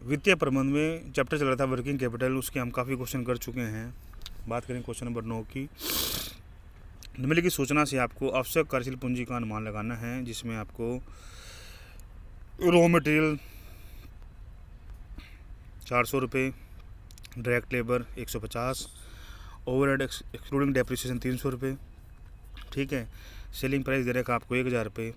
वित्तीय प्रबंधन में चैप्टर चल रहा था वर्किंग कैपिटल, उसके हम काफ़ी क्वेश्चन कर चुके हैं। बात करें क्वेश्चन नंबर 9 की। निम्नलिखित की सूचना से आपको आवश्यक कार्यशील पूंजी का अनुमान लगाना है, जिसमें आपको रॉ मटेरियल 400 रुपये, direct labour 150, overhead excluding depreciation 300 रुपये, ठीक है। सेलिंग प्राइस दे रखा आपको 1000 रुपये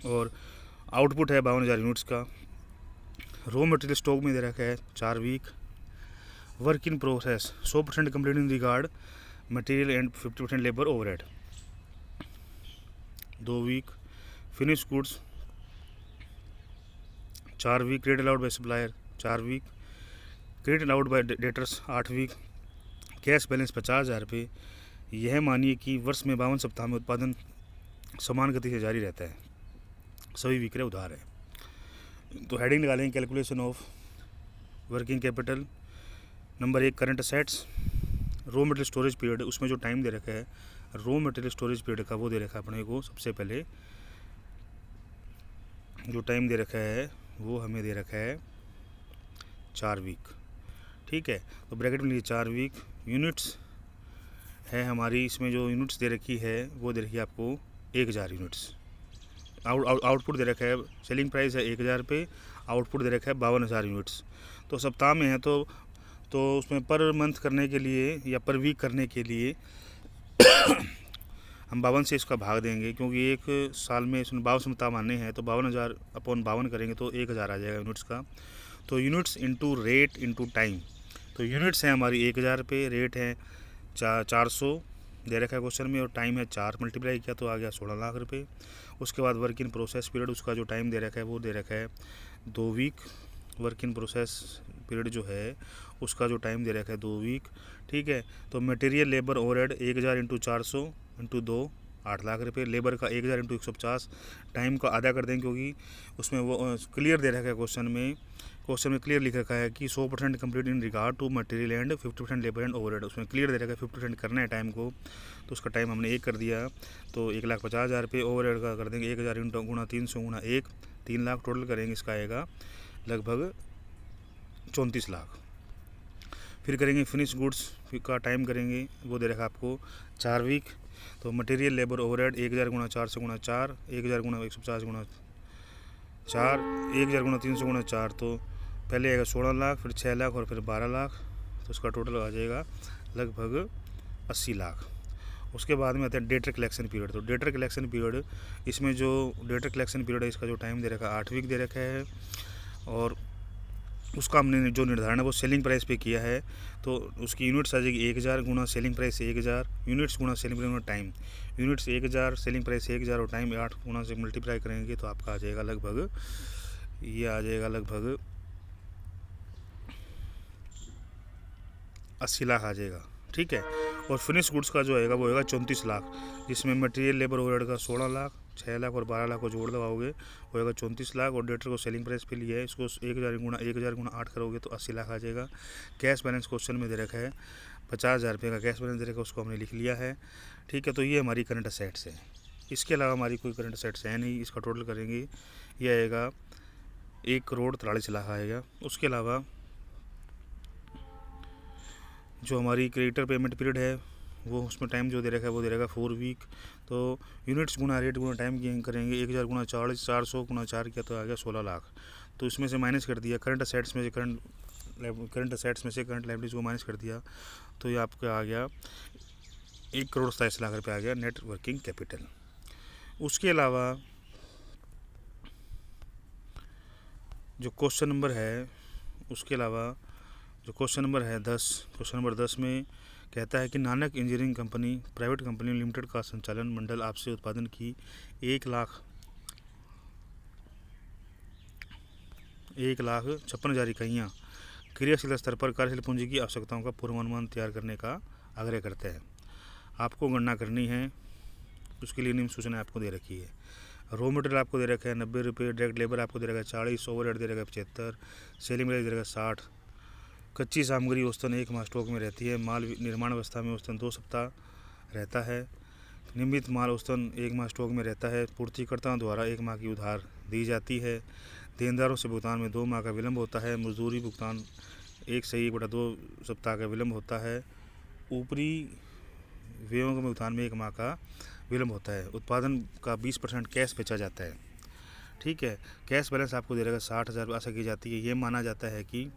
और आउटपुट है 52,000 यूनिट्स का। रॉ मटेरियल स्टॉक में दे रखा है 4 week. Work in process 100% complete in regard material and 50% labour overhead 2 week. Finish goods 4 week. Credit allowed by supplier 4 week. Credit allowed by debtors 8 week. Cash balance 50,000 रुपये। यह मानिए कि वर्ष में 52 सप्ताह में उत्पादन समान गति से जारी रहता है, सभी विक्रय उधार है। तो हेडिंग निकालेंगे calculation of working capital. Number 1 current assets. Raw material storage period, उसमें जो टाइम दे रखा है रॉ मटेरियल स्टोरेज पीरियड का, वो दे रखा है अपने को। सबसे पहले जो टाइम दे रखा है वो हमें दे रखा है 4 वीक, ठीक है। तो ब्रैकेट में लीजिए 4 वीक। यूनिट्स है हमारी, इसमें जो यूनिट्स दे रखी है वो दे रखी है आपको 1000 यूनिट्स। आउटपुट दे रखा है, सेलिंग प्राइस है 1000 रुपये, आउटपुट दे रखा है 52,000 यूनिट्स। तो सप्ताह में है तो उसमें पर मंथ करने के लिए या पर वीक करने के लिए हम 52 से इसका भाग देंगे, क्योंकि एक साल में इसमें 52 सप्ताह मानने हैं, तो 52,000 अपॉन 52 करेंगे तो 1000 आ जाएगा यूनिट्स का। तो units into rate into time. तो यूनिट्स हैं हमारी 1000 रुपये, रेट है 400 दे रखा है क्वेश्चन में, और टाइम है 4 मल्टीप्लाई किया तो आ गया 16 लाख रुपये। उसके बाद वर्क इन प्रोसेस पीरियड, उसका जो टाइम दे रखा है वो दे रखा है 2 week. Work in process period जो है उसका जो टाइम दे रखा है 2 वीक, ठीक है। तो material labour overhead 1000 into 400 into 2 8 lakh रुपये। लेबर का 1000 इंटू 150, टाइम का आधा कर देंगे, क्योंकि उसमें वो क्लियर दे रखा है क्वेश्चन में क्लियर लिख रखा है कि 100% complete in regard to material and 50% labour and overhead. उसमें क्लियर दे रखा है 50% करना है टाइम को, तो उसका टाइम हमने 1 कर दिया, तो 1,50,000 रुपये। ओवरहेड का कर देंगे 1000 इंटू गुणा 300 गुणा 1, 3 लाख टोटल करेंगे, इसका आएगा लगभग 34 लाख। फिर करेंगे फिनिश गुड्स का टाइम करेंगे, वो दे रखा आपको 4 वीक। तो मटेरियल लेबर ओवरहेड 1000 गुणा 400 गुणा 4, 1000 गुणा 150 गुणा 4, 1000 गुणा 300 गुणा 4, तो पहले आएगा 16 लाख, फिर 6 लाख और फिर 12 लाख, तो उसका टोटल आ जाएगा लगभग 80 लाख। उसके बाद में आता है डेटर कलेक्शन पीरियड। तो डेटर कलेक्शन पीरियड, इसमें जो डेटर कलेक्शन पीरियड है इसका जो टाइम दे रखा है 8 वीक दे रखा है, और उसका हमने जो निर्धारण है वो सेलिंग प्राइस पे किया है। तो उसकी यूनिट्स आ जाएगी 1000 गुणा सेलिंग प्राइस 1000, यूनिट्स गुणा selling price time. Units 1000, selling price 1000 और टाइम 8 गुणा से मल्टीप्लाई करेंगे तो आपका आ जाएगा लगभग, ये आ जाएगा लगभग 80 लाख आ जाएगा, ठीक है। और फिनिश गुड्स का जो आएगा वो आएगा 34 लाख, जिसमें मटेरियल लेबर ओवरहेड का 16 लाख, 6 लाख और 12 लाख को जोड़ दबाओगे वो आएगा 34 लाख। और डेटर को सेलिंग प्राइस पे लिया है, इसको 1000 गुणा 8 करोगे तो 80 लाख आ जाएगा। कैश बैलेंस क्वेश्चन में दे रखा है 50,000 रुपये का कैश बैलेंस दे रखा है, उसको हमने लिख लिया है, ठीक है। तो ये हमारी करंट असेट्स है, इसके अलावा हमारी कोई करंट असेट्स है नहीं। इसका टोटल करेंगे ये आएगा 1,43,00,000 आएगा। उसके अलावा जो हमारी क्रेडिटर पेमेंट पीरियड है वो, उसमें टाइम जो दे रखा है वो दे रखा है 4 वीक। तो यूनिट्स गुना रेट गुना टाइम की करेंगे, 1000 गुना 400 गुना 4 किया तो आ गया 16 लाख। तो इसमें से माइनस कर दिया करंट असेट्स में से करंट असेट्स में से करंट लायबिलिटीज को माइनस कर दिया, तो ये आपका आ गया 1,27,00,000 रुपये आ गया नेट वर्किंग कैपिटल। उसके अलावा जो क्वेश्चन नंबर है, उसके अलावा जो क्वेश्चन नंबर है 10, क्वेश्चन नंबर 10 में कहता है कि Nanak engineering company private company limited का संचालन मंडल आपसे उत्पादन की 1,56,000 इकाइयाँ क्रियाशील स्तर पर कार्यशील पूंजी की आवश्यकताओं का पूर्वानुमान तैयार करने का आग्रह करते हैं। आपको गणना करनी है, उसके लिए निम्न सूचना आपको दे रखी है। रॉ मटेरियल आपको दे रखा है 90 रुपये, डायरेक्ट लेबर आपको दे रखा है 40, ओवरहेड दे रखा है 75, सेलिंग प्राइस दे रखा है 60। कच्ची सामग्री औसतन 1 माह स्टॉक में रहती है। माल निर्माण अवस्था में औसतन 2 सप्ताह रहता है। नियमित माल औसतन 1 माह स्टॉक में रहता है। पूर्तिकर्ताओं द्वारा 1 माह की उधार दी जाती है। देनदारों से भुगतान में 2 माह का विलम्ब होता है। मजदूरी भुगतान 1/1/2 सप्ताह का विलम्ब होता है। ऊपरी व्ययों के भुगतान में 1 माह का विलम्ब होता है। उत्पादन का 20% कैश बेचा जाता है। ठीक है, कैश बैलेंस आपको दे रहेगा 60,000 आशा की जाती है। ये माना जाता है कि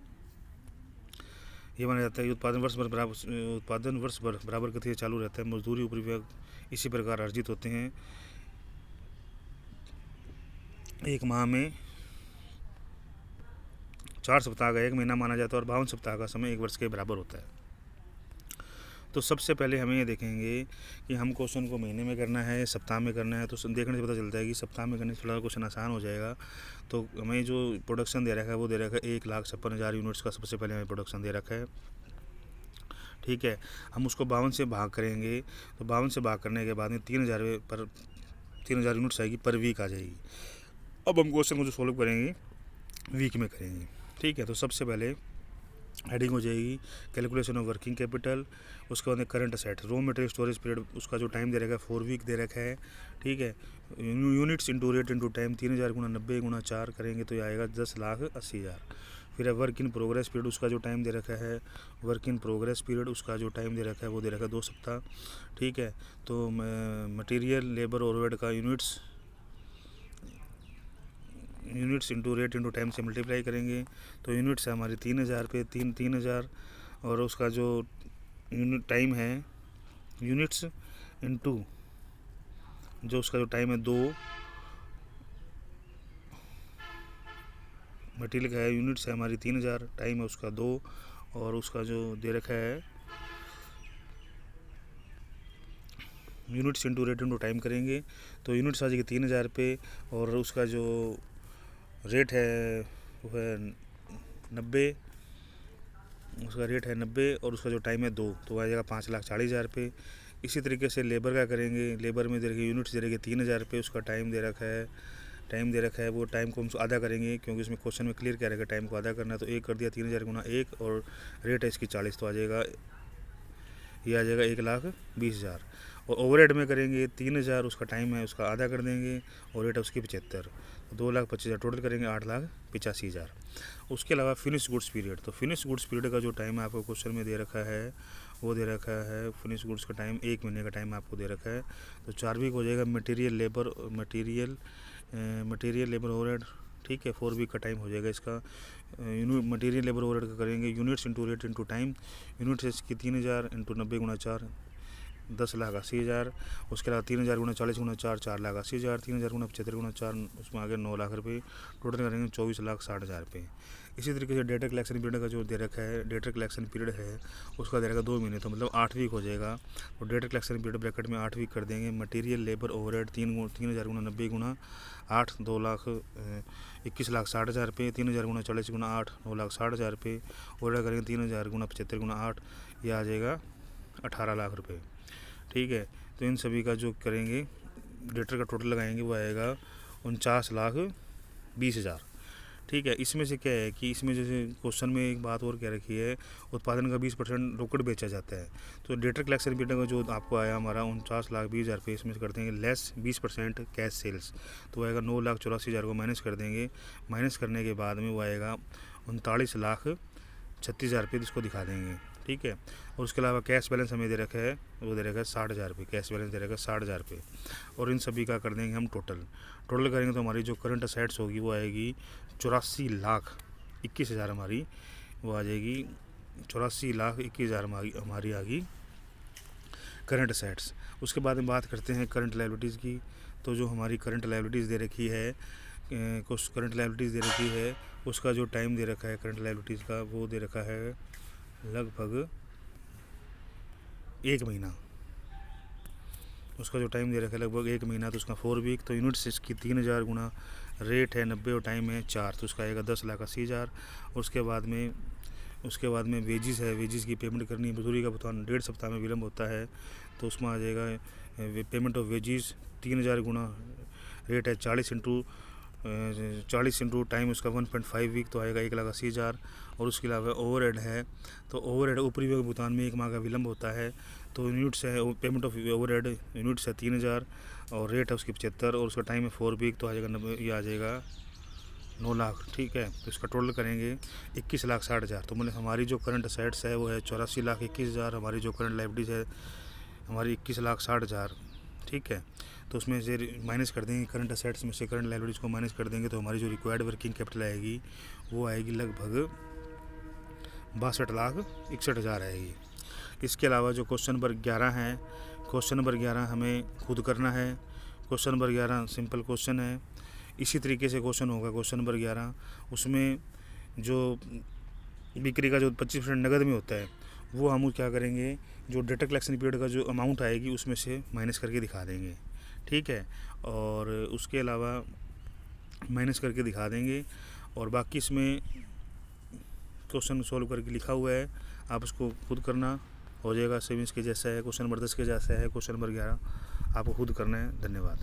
उत्पादन वर्ष भर बराबर गति से चालू रहता है। मजदूरी ऊपरी व्यय इसी प्रकार अर्जित होते हैं। एक माह में 4 सप्ताह का 1 महीना माना जाता है और 52 सप्ताह का समय 1 वर्ष के बराबर होता है। तो सबसे पहले हमें ये देखेंगे कि हम क्वेश्चन को महीने में करना है, सप्ताह में करना है। तो देखने से पता चलता है कि सप्ताह में करने से थोड़ा क्वेश्चन आसान हो जाएगा। तो हमें जो प्रोडक्शन दे रखा है वो दे रखा है 1,56,000 यूनिट्स का सबसे पहले हमें प्रोडक्शन दे रखा है। ठीक है, हम उसको 52 से भाग करेंगे। तो 52 से भाग करने के बाद में 3,000 यूनिट्स आएगी, पर वीक आ जाएगी। अब हम क्वेश्चन को जो सोल्व करेंगे वीक में करेंगे। ठीक है, तो सबसे पहले हेडिंग हो जाएगी कैलकुलेशन ऑफ वर्किंग कैपिटल। उसके बाद current asset, raw material storage period, उसका जो टाइम दे रखा है 4 वीक दे रखा है। ठीक है, units into rate into time 3,000 × 90 × 4 करेंगे तो ये आएगा 10,80,000। फिर है वर्क इन प्रोग्रेस पीरियड, उसका जो टाइम दे रखा है वर्क इन प्रोग्रेस पीरियड, उसका जो टाइम दे रखा है वो दे रखा है 2 सप्ताह। ठीक है, तो मटेरियल लेबर ओवरहेड का units into rate into time से मल्टीप्लाई करेंगे तो यूनिट्स है हमारी 3,000 पे 3,000 और उसका जो यूनिट टाइम है यूनिट्स इंटू जो उसका जो टाइम है 2, मटेरियल का है यूनिट्स है हमारी 3,000, टाइम है उसका 2 और उसका जो दे रखा है units into rate into time करेंगे तो यूनिट्स आ जाएगी 3,000 पे और उसका जो रेट है वो है 90, उसका रेट है 90 और उसका जो टाइम है 2, तो आ जाएगा 5,40,000 पे। इसी तरीके से लेबर का करेंगे। लेबर में दे रखी यूनिट्स दे रखी 3,000 पे, उसका टाइम दे रखा है वो टाइम को हम आधा करेंगे क्योंकि इसमें क्वेश्चन में क्लियर कह रहा है टाइम को आधा करना है। तो 1 कर दिया 3,000 × 1 और रेट है इसकी 40, तो आ जाएगा ये आ जाएगा 1,20,000। और ओवरहेड में करेंगे 3,000, उसका टाइम है उसका आधा कर देंगे और रेट है उसकी 75, तो 2,25,000 टोटल करेंगे 8,85,000। उसके अलावा फिनिश गुड्स पीरियड, तो फिनिश गुड्स पीरियड का जो टाइम आपको क्वेश्चन में दे रखा है वो दे रखा है फिनिश गुड्स का टाइम 1 महीने का टाइम आपको दे रखा है। तो 4 वीक हो जाएगा। मटेरियल लेबर ओवरहेड, ठीक है, 4 वीक का टाइम हो जाएगा इसका। मटेरियल लेबर ओवरहेड का करेंगे units into rate into time. Units इसकी 3,000 × 90 × 4 10,80,000। उसके अलावा 3,000 × 40 × 4 4,80,000। 3,000 × 75 × 4 उसमें आगे 9 लाख रुपये, टोटल करेंगे 24,60,000 रुपये। इसी तरीके से डेटा कलेक्शन पीरियड का जो दे रखा है डेटा कलेक्शन पीरियड है उसका दे रखा 2 महीने, तो मतलब 8 वीक हो जाएगा। तो डेटा कलेक्शन पीरियड ब्रैकेट में 8 वीक कर देंगे। मटेरियल लेबर ओवरहेड 3,000 × 90 × 8 2,21,60,000 रुपये। 3,000 × 40 × 8 9,60,000 रुपये। ओवरहेड करेंगे 3,000 × 75 × 8, यह आ जाएगा 18 लाख रुपये। ठीक है, तो इन सभी का जो करेंगे डेटर का टोटल लगाएंगे वो आएगा 49,20,000। ठीक है, इसमें से क्या है कि इसमें जैसे क्वेश्चन में एक बात और कह रखी है उत्पादन का 20% रोकड़ बेचा जाता है। तो डेटर कलेक्शन पीरियड का जो आपको आया हमारा 49,20,000 रुपये, इसमें से कर देंगे लेस 20% कैश सेल्स, तो आएगा 9,84,000 को माइनस कर देंगे। माइनस करने के बाद में वो आएगा 39,36,000 रुपये, जिसको दिखा देंगे। ठीक है, और उसके अलावा कैश बैलेंस हमें दे रखा है वो दे रखा है 60,000 रुपये, कैश बैलेंस दे रखा है 60,000 रुपये। और इन सभी का कर देंगे हम टोटल करेंगे तो हमारी जो करंट असेट्स होगी वो आएगी 84,21,000 हमारी वो आ जाएगी। 84,21,000 हमारी आ गई करंट असेट्स। उसके बाद में बात करते हैं करंट लायबिलिटीज़ की। तो जो हमारी करंट लायबिलिटीज़ दे रखी है कुछ करंट लायबिलिटीज़ दे रखी है उसका जो टाइम दे रखा है करंट लायबिलिटीज़ का वो दे रखा है लगभग 1 महीना। उसका जो टाइम दे रखा है लगभग 1 महीना, तो उसका 4 वीक। तो यूनिट्स इसकी 3,000 × रेट है 90 और टाइम है 4, तो उसका आएगा 10,80,000। उसके बाद में वेजिस है, वेजिस की पेमेंट करनी है। मजदूरी का भुगतान 1.5 सप्ताह में विलम्ब होता है, तो उसमें आ जाएगा पेमेंट ऑफ वेजिस 3,000 × रेट है 40 × 40 इंटू टाइम उसका 1.5 वीक तो आएगा 1,80,000। और उसके अलावा ओवरहेड है, तो ओवरहेड ऊपरी भुगतान में 1 माह का विलम्ब होता है। तो यूनिट्स है, पेमेंट ऑफ ओवरहेड यूनिट्स है 3,000 और रेट है उसकी 75 और उसका टाइम है 4 वीक तो आ जाएगा 90, ये आ जाएगा 9 लाख। ठीक है, तो इसका टोटल करेंगे 21,60,000। तो मतलब हमारी जो करंट असेट्स है वो है 84,21,000, हमारी जो करंट लाइबिलिटीज़ है हमारी 21,60,000। ठीक है, तो उसमें से माइनस कर देंगे, करंट असेट्स में से करंट लाइबिलिटीज़ को माइनस कर देंगे तो हमारी जो रिक्वायर्ड वर्किंग कैपिटल आएगी वो आएगी लगभग 62,61,000 आएगी। इसके अलावा जो क्वेश्चन नंबर 11 है, क्वेश्चन नंबर 11 हमें खुद करना है। क्वेश्चन नंबर 11 सिंपल क्वेश्चन है, इसी तरीके से क्वेश्चन होगा क्वेश्चन नंबर 11। उसमें जो बिक्री का जो 25% नगद में होता है वो हम क्या करेंगे, जो डेटा कलेक्शन पीरियड का जो अमाउंट आएगी उसमें से माइनस करके दिखा देंगे। ठीक है, और उसके अलावा माइनस करके दिखा देंगे और बाकी इसमें क्वेश्चन सॉल्व करके लिखा हुआ है, आप उसको खुद करना, हो जाएगा। सेविंग्स के जैसा है, क्वेश्चन नंबर 10 के जैसा है क्वेश्चन नंबर 11, आपको खुद करना है। धन्यवाद।